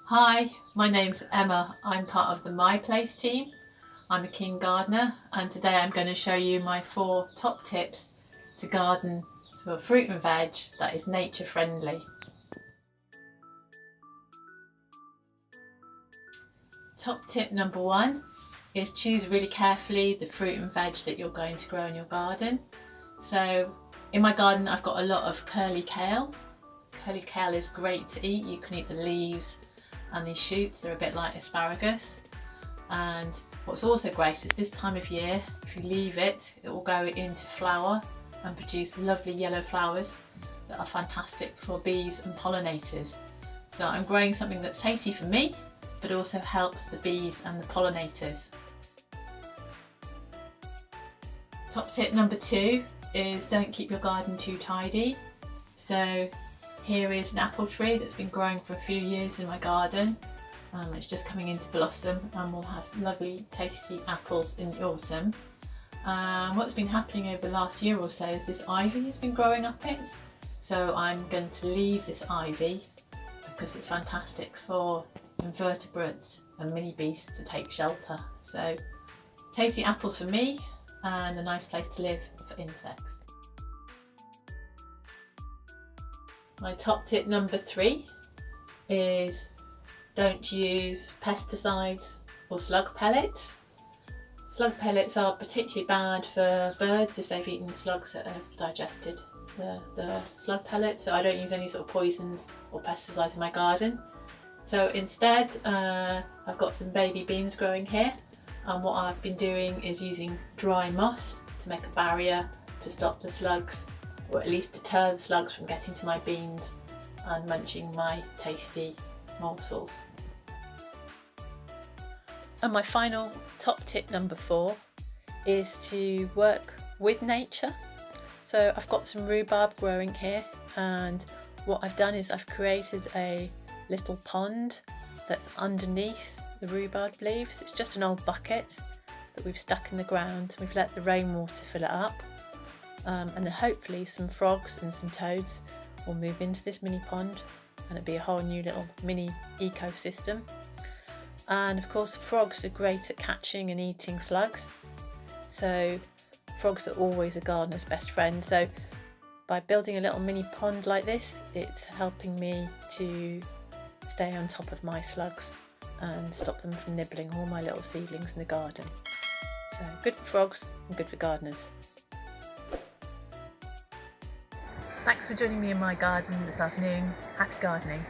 Hi, my name's Emma. I'm part of the Myplace team. I'm a keen gardener, and today I'm going to show you my 4 top tips to garden for fruit and veg that is nature friendly. Top tip number 1 is choose really carefully the fruit and veg that you're going to grow in your garden. So in my garden I've got a lot of curly kale. Curly kale is great to eat. You can eat the leaves and these shoots. They're a bit like asparagus. And what's also great is this time of year, if you leave it, it will go into flower and produce lovely yellow flowers that are fantastic for bees and pollinators. So I'm growing something that's tasty for me, but also helps the bees and the pollinators. Top tip number 2 is don't keep your garden too tidy. So here is an apple tree that's been growing for a few years in my garden. It's just coming into blossom and we'll have lovely tasty apples in the autumn. What's been happening over the last year or so is this ivy has been growing up it. So I'm going to leave this ivy because it's fantastic for invertebrates and mini beasts to take shelter. So tasty apples for me and a nice place to live for insects. My top tip number 3 is don't use pesticides or slug pellets. Slug pellets are particularly bad for birds if they've eaten slugs that have digested the slug pellets, so I don't use any sort of poisons or pesticides in my garden. So instead I've got some baby beans growing here, and what I've been doing is using dry moss to make a barrier to stop the slugs, or at least deter the slugs from getting to my beans and munching my tasty morsels. And my final top tip number 4 is to work with nature. So I've got some rhubarb growing here, and what I've done is I've created a little pond that's underneath the rhubarb leaves. It's just an old bucket that we've stuck in the ground. We've let the rainwater fill it up. And then hopefully some frogs and some toads will move into this mini pond and it'll be a whole new little mini ecosystem. And of course frogs are great at catching and eating slugs, so frogs are always a gardener's best friend. So by building a little mini pond like this, it's helping me to stay on top of my slugs and stop them from nibbling all my little seedlings in the garden. So good for frogs and good for gardeners. Thanks for joining me in my garden this afternoon. Happy gardening.